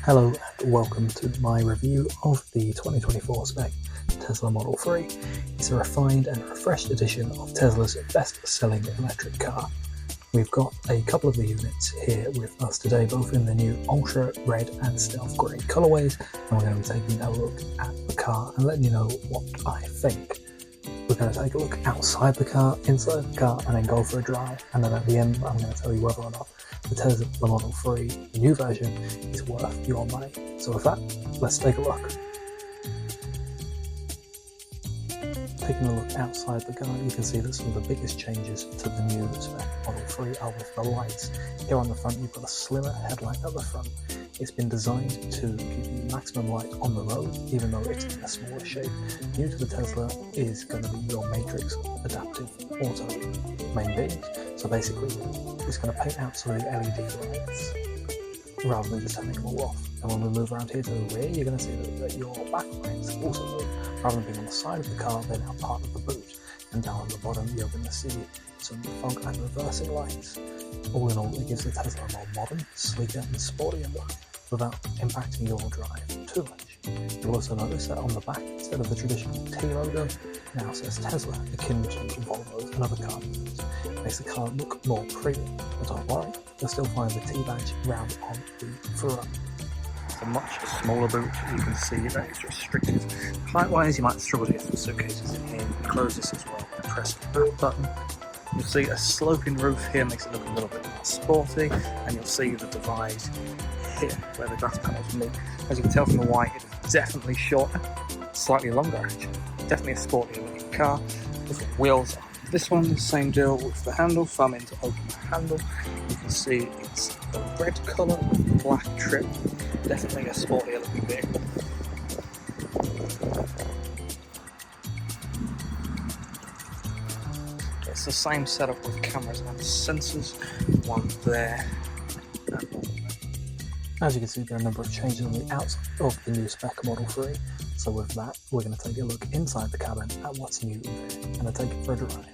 Hello and welcome to my review of the 2024 spec Tesla Model 3. It's a refined and refreshed edition of Tesla's best-selling electric car. We've got a couple of the units here with us today, both in the new Ultra Red and Stealth Grey colourways, and we're going to be taking a look at the car and letting you know what I think. We're going to take a look outside the car, inside the car, and then go for a drive, and then at the end I'm going to tell you whether or not the Tesla Model 3, the new version, is worth your money. So with that, let's take a look. Taking a look outside the car, you can see that some of the biggest changes to the new spec Model 3 are with the lights. Here on the front you've got a slimmer headlight at the front. It's been designed to give you maximum light on the road, even though it's in a smaller shape. New to the Tesla is going to be your Matrix Adaptive Auto main beams. So basically, it's going to paint out some of the LED lights rather than just turning them all off. And when we move around here to the rear, you're going to see that your backlights also move. Rather than being on the side of the car, they're now part of the boot. And down at the bottom, you're going to see some fog and reversing lights. All in all, it gives the Tesla a more modern, sleeker and sportier look without impacting your drive too much. You'll also notice that on the back, instead of the traditional T logo, it now says Tesla, akin to Volvo's and other car models. It makes the car look more premium, but don't worry, you'll still find the T badge round on the front. It's a much smaller boot. You can see that it's restricted height-wise. You might struggle to get some suitcases in here. You can close this as well and press the boot button. You'll see a sloping roof here makes it look a little bit more sporty, and you'll see the divide here where the glass panels meet. As you can tell from the white, it is definitely shorter, slightly longer actually. Definitely a sporty looking car. Different wheels on this one, the same deal with the handle, thumb in to open the handle. You can see it's the red colour with the black trim. Definitely a sportier looking vehicle. It's the same setup with cameras and sensors, one there and one there. As you can see, there are a number of changes on the outside of the new spec Model 3. So with that, we're going to take a look inside the cabin at what's new in there, and then take it for a drive.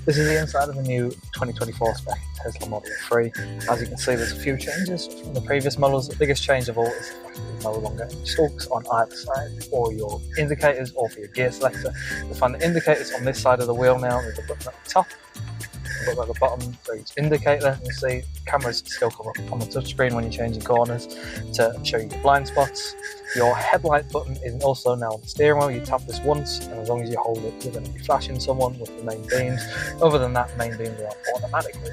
This is the inside of the new 2024 spec Tesla Model 3. As you can see, there's a few changes from the previous models. The biggest change of all is the fact that there's no longer any stalks on either side for your indicators or for your gear selector. You'll find the indicators on this side of the wheel now. There's a button at the top, a button at the bottom for each indicator. You see cameras still come up on the touchscreen when you're changing corners to show you your blind spots. Your headlight button is also now on the steering wheel. You tap this once, and as long as you hold it, you're going to be flashing someone with the main beams. Other than that, the main beams are on automatically.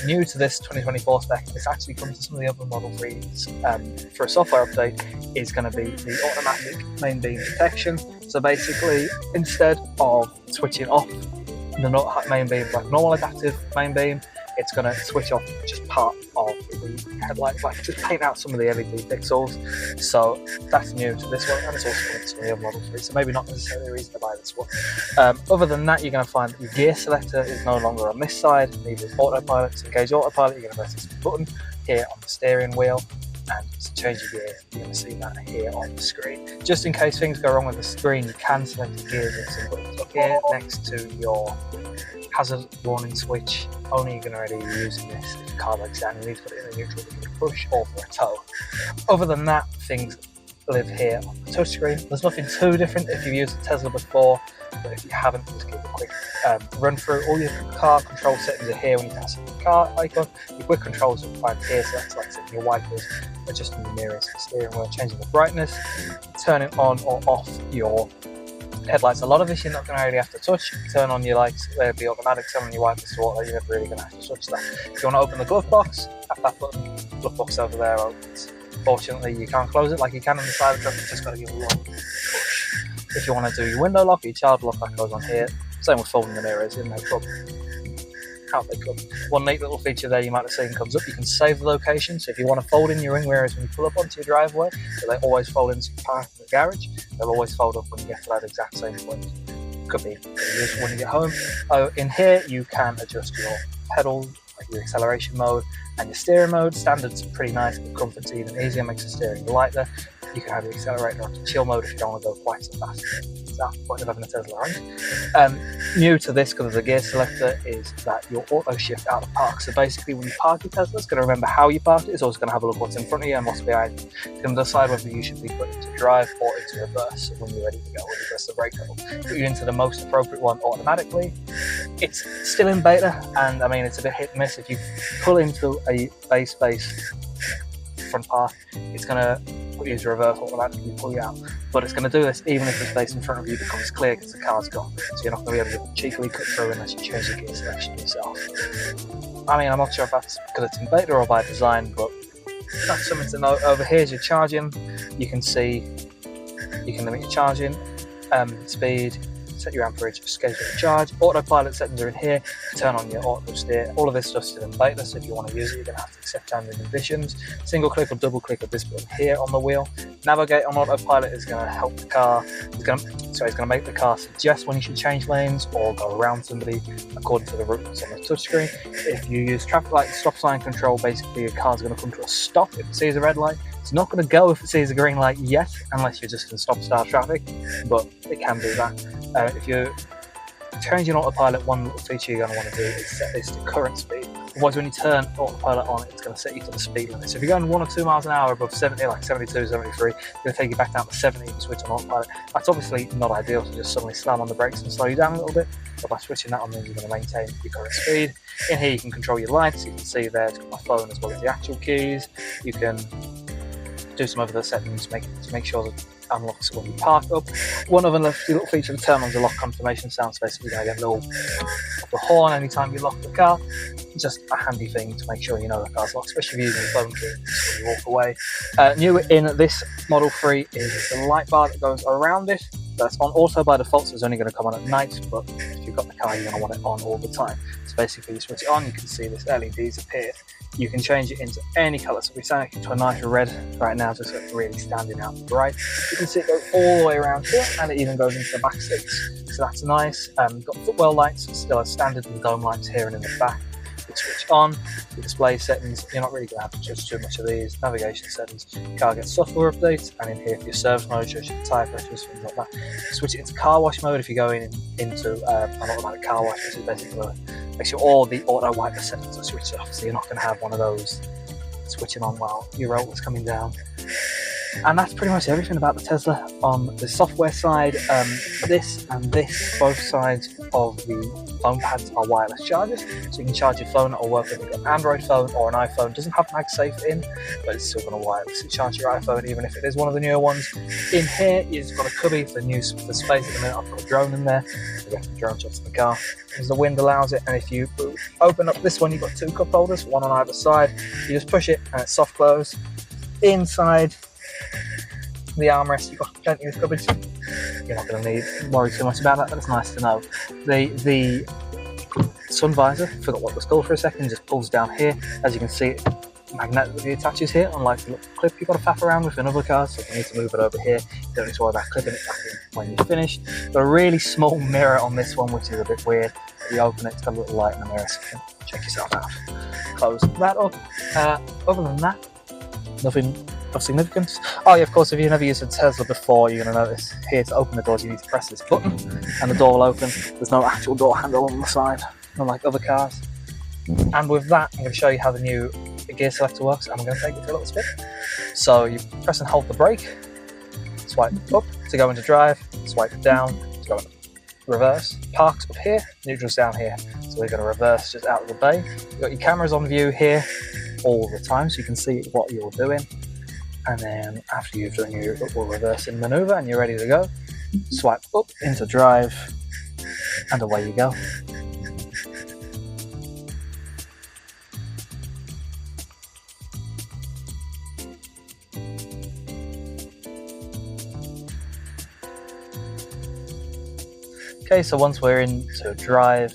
New to this 2024 spec, this actually comes to some of the other Model 3s for a software update, is going to be the automatic main beam detection. So basically, instead of switching off the main beam like normal adaptive main beam, it's going to switch off just part of the headlights, like just paint out some of the LED pixels. So that's new to this one, and it's also coming to some of the other Model 3, so maybe not necessarily a reason to buy this one. Other than that, you're going to find that your gear selector is no longer on this side, neither is autopilot. To engage autopilot, you're going to press this button here on the steering wheel, and to change your gear, you're going to see that here on the screen. Just in case things go wrong with the screen, you can select your gears with some buttons up here next to your hazard warning switch. Only you're going to really be using this if the car breaks down. You need to put it in a neutral to push or for a tow. Other than that, things live here on the touchscreen. There's nothing too different if you've used a Tesla before, but if you haven't, just give a quick run through. All your car control settings are here when you pass the car icon. Your quick controls are find here, so that's like setting your wipers, adjusting the mirrors, the steering wheel, changing the brightness, turning on or off your headlights. A lot of this you're not going to really have to touch. Turn on your lights, they'll be automatic. Turn on your wipers to auto, you're never really going to have to touch that. If you want to open the glove box, tap that button, glove box over there opens. Fortunately, you can't close it like you can on the side of the truck, you've just got to give a long push. If you want to do your window lock, your child lock, that goes on here. Same with folding the mirrors in their club. How they come. One neat little feature there you might have seen comes up, you can save the location. So if you want to fold in your ring mirrors when you pull up onto your driveway, so they always fold into your park in the garage, they'll always fold up when you get to that exact same point. Could be useful when you get home. In here you can adjust your pedals, like your acceleration mode and your steering mode. Standard's pretty nice, but comfort's even easier, makes the steering lighter. You can have the accelerator onto chill mode if you don't want to go quite so fast. That's the point of having a Tesla, right? New to this, because of the gear selector, is that your auto shift out of park. So basically, when you park your Tesla, it's going to remember how you parked it. It's also going to have a look what's in front of you and what's behind you. It's going to decide whether you should be put into drive or into reverse when you're ready to go, or you press the brake pedal. Put you into the most appropriate one automatically. It's still in beta, and I mean, it's a bit hit and miss. If you pull into a base front park, it's going to put you into reverse automatically, pull you out. But it's going to do this even if the space in front of you becomes clear because the car's gone. So you're not going to be able to cheekily cut through unless you change the gear selection yourself. I mean, I'm not sure if that's because it's in beta or by design, but that's something to note. Over here is your charging. You can see you can limit your charging speed, set your amperage, schedule the charge. Autopilot settings are in here. Turn on your auto steer. All of this stuff's still in beta, so if you want to use it, you're going to have to accept terms and conditions. Single click or double click of this button here on the wheel. Navigate on autopilot is going to help the car. It's going to make the car suggest when you should change lanes or go around somebody according to the route that's on the touchscreen. If you use traffic light and stop sign control, basically your car's going to come to a stop if it sees a red light. It's not going to go if it sees a green light yet, unless you're just in stop-start traffic, but it can do that. If you're changing autopilot, one little feature you're going to want to do is set this to current speed. Otherwise, when you turn autopilot on, it's going to set you to the speed limit. So if you're going 1 or 2 miles an hour above 70, like 72, 73, it's going to take you back down to 70 and switch on autopilot. That's obviously not ideal, so just suddenly slam on the brakes and slow you down a little bit. But by switching that on, then you're going to maintain your current speed. In here, you can control your lights. You can see there, it's got my phone as well as the actual keys. You can do some other settings to make sure that it unlocks when you park up. One other little feature to turn on is the lock confirmation sound. So basically, you're going to get a little the horn anytime you lock the car. Just a handy thing to make sure you know the car's locked, especially if you're using your phone to when you walk away. New in this Model 3 is the light bar that goes around it. That's on auto by default, so it's only going to come on at night, but if you've got the car, you're going to want it on all the time. So basically, you switch it on, you can see this LEDs appear. You can change it into any colour, so we're setting it to a nice red right now, just so it's really standing out bright. You can see it goes all the way around here, and it even goes into the back seats, so that's nice. You've got footwell lights, still as standard with dome lights here and in the back. You switch on the display settings. You're not really going to have to judge too much of these. Navigation settings, car gets software updates, and in here for your service mode, shows you the tyre pressures, things like that. Switch it into car wash mode if you're going into an automatic car wash, which is basically make sure all the auto wiper settings are switched off, so you're not going to have one of those switching on while your roll's coming down. And that's pretty much everything about the Tesla. On the software side, this and this, both sides of the phone pads are wireless chargers, so you can charge your phone. It'll work with an Android phone or an iPhone. It doesn't have MagSafe in, but it's still going to wirelessly charge your iPhone, even if it is one of the newer ones. In here, you've got a cubby for space at the minute. I've got a drone in there, so you get the drone shots of the car, because the wind allows it. And if you open up this one, you've got 2 cup holders, one on either side. You just push it, and it's soft close. Inside the armrest, you've got plenty of cupboards. You're not going to worry too much about that, but it's nice to know. The sun visor, forgot what it was called for a second, just pulls down here. As you can see, it magnetically attaches here, unlike the little clip you've got to faff around with in other cars. So if you need to move it over here, you don't need to worry about clipping it back in when you're finished. Got a really small mirror on this one, which is a bit weird. If you open it, it's got a little light in the mirror, so you can check yourself out. Close that up. Other than that, nothing of significance. Oh yeah, of course, if you've never used a Tesla before, you're going to notice here to open the doors you need to press this button and the door will open. There's no actual door handle on the side, unlike other cars. And with that, I'm going to show you how the new gear selector works, and I'm going to take it for a little spin. So you press and hold the brake, swipe up to go into drive, swipe down to go into reverse. Parks up here, neutral's down here. So we're going to reverse just out of the bay. You've got your cameras on view here all the time, so you can see what you're doing. And then after you've done your little reversing manoeuvre and you're ready to go, swipe up into drive, and away you go. Okay, so once we're into drive,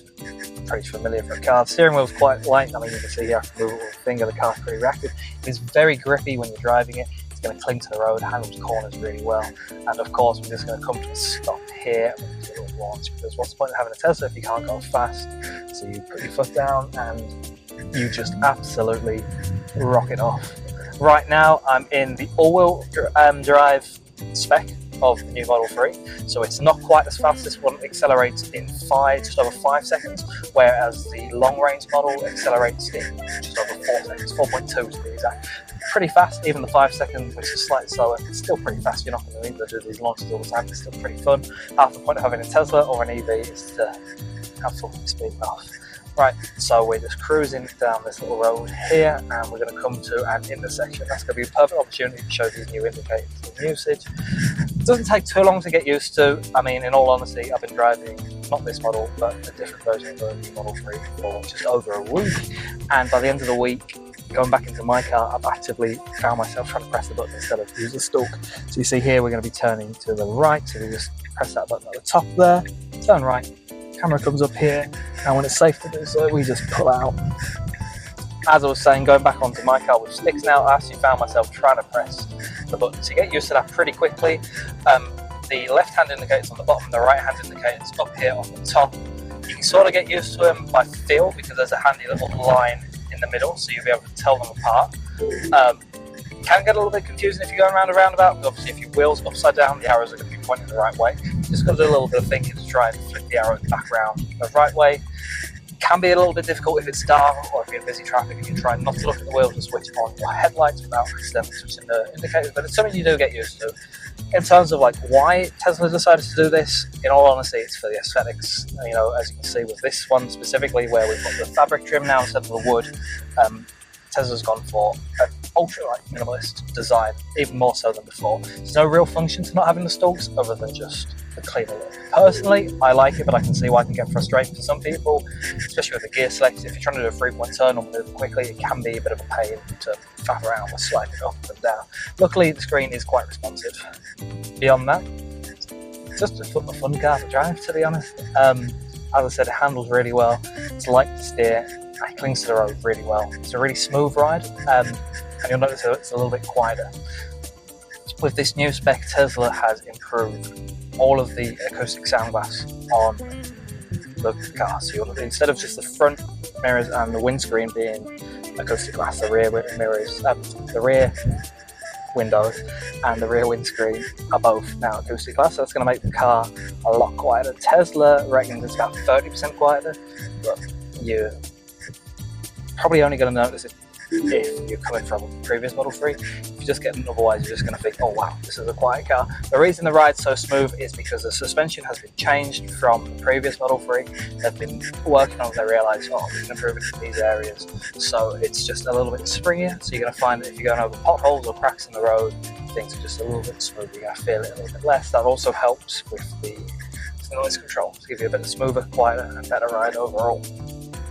pretty familiar for a car. The steering wheel's quite light. I mean, you can see here I can move it with a finger. The car's pretty rapid. It's very grippy when you're driving it. It's going to cling to the road, handles corners really well. And of course, we're just going to come to a stop here with a little launch, because what's the point of having a Tesla if you can't go fast? So you put your foot down and you just absolutely rock it off. Right now I'm in the all-wheel drive spec of the new Model 3, so it's not quite as fast. This one accelerates in just over 5 seconds, whereas the long-range model accelerates in just over 4 seconds, 4.2 to be exact. Pretty fast. Even the 5 seconds, which is slightly slower, it's still pretty fast. You're not going to need to do these launches all the time. It's still pretty fun. Half the point of having a Tesla or an EV is to have fun with speed off. Right, so we're just cruising down this little road here, and we're going to come to an intersection. That's going to be a perfect opportunity to show these new indicators in usage. It doesn't take too long to get used to. I mean, in all honesty, I've been driving not this model, but a different version of the new Model 3 for just over a week, and by the end of the week, going back into my car, I've actively found myself trying to press the button instead of use the stalk. So you see here, we're going to be turning to the right, so we just press that button at the top there, turn right. Camera comes up here, and when it's safe to do so, we just pull out. As I was saying, going back onto my car with sticks now, I actually found myself trying to press the button. So you get used to that pretty quickly. The left-hand indicator's on the bottom, the right-hand indicator's up here on the top. You can sort of get used to them by feel, because there's a handy little line in the middle, so you'll be able to tell them apart. Can get a little bit confusing if you're going around a roundabout, because obviously if your wheel's upside down, the arrows are going to be pointing the right way. You just got to do a little bit of thinking to try and flip the arrows back around the right way. Can be a little bit difficult if it's dark or if you're in busy traffic and you try not to look at the wheels and switch on your headlights without accidentally switching the indicators, but it's something you do get used to. In terms of like why Tesla decided to do this, in all honesty, it's for the aesthetics. You know, as you can see with this one specifically, where we've got the fabric trim now instead of the wood, Tesla's gone for an ultra-light minimalist design, even more so than before. There's no real function to not having the stalks other than just the cleaner look. Personally, I like it, but I can see why it can get frustrating for some people, especially with the gear select. If you're trying to do a 3-point turn or move quickly, it can be a bit of a pain to faff around with sliding it up and down. Luckily, the screen is quite responsive. Beyond that, it's just a fun car to drive, to be honest. As I said, it handles really well. It's light to steer. It clings to the road really well. It's a really smooth ride, and you'll notice that it's a little bit quieter. With this new spec, Tesla has improved all of the acoustic sound glass on the car. So instead of just the front mirrors and the windscreen being acoustic glass, the rear mirrors, the rear windows and the rear windscreen are both now acoustic glass. So that's going to make the car a lot quieter. Tesla reckons it's about 30% quieter, but you're probably only going to notice it if you're coming from a previous Model 3. If you're just getting, otherwise you're just going to think, oh wow, this is a quiet car. The reason the ride's so smooth is because the suspension has been changed from the previous Model 3. They've been working on it. They realised, oh, we can improve it in these areas. So it's just a little bit springier. So you're going to find that if you're going over potholes or cracks in the road, things are just a little bit smoother. You're going to feel it a little bit less. That also helps with the noise control to give you a bit smoother, quieter and better ride overall.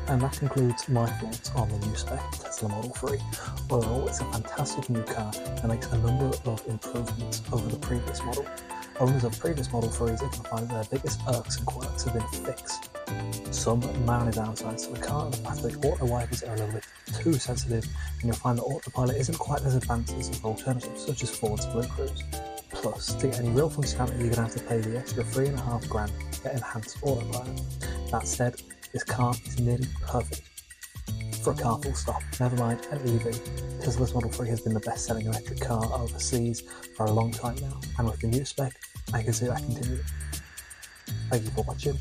And that concludes my thoughts on the new spec Tesla Model 3. Overall, it's a fantastic new car that makes a number of improvements over the previous model. Owners of previous Model 3s are going to find their biggest irks and quirks have been fixed. Some minor downsides to the car, the fact that the auto wipers are a little bit too sensitive, and you'll find that autopilot isn't quite as advanced as the alternatives such as Ford's Blue Cruise. Plus, to get any real functionality, you're going to have to pay the extra $3,500 to get enhanced autopilot. That said, this car is nearly perfect for a car full stop, never mind an EV. Tesla's Model 3 has been the best-selling electric car overseas for a long time now, and with the new spec, I can see that continuing. Thank you for watching.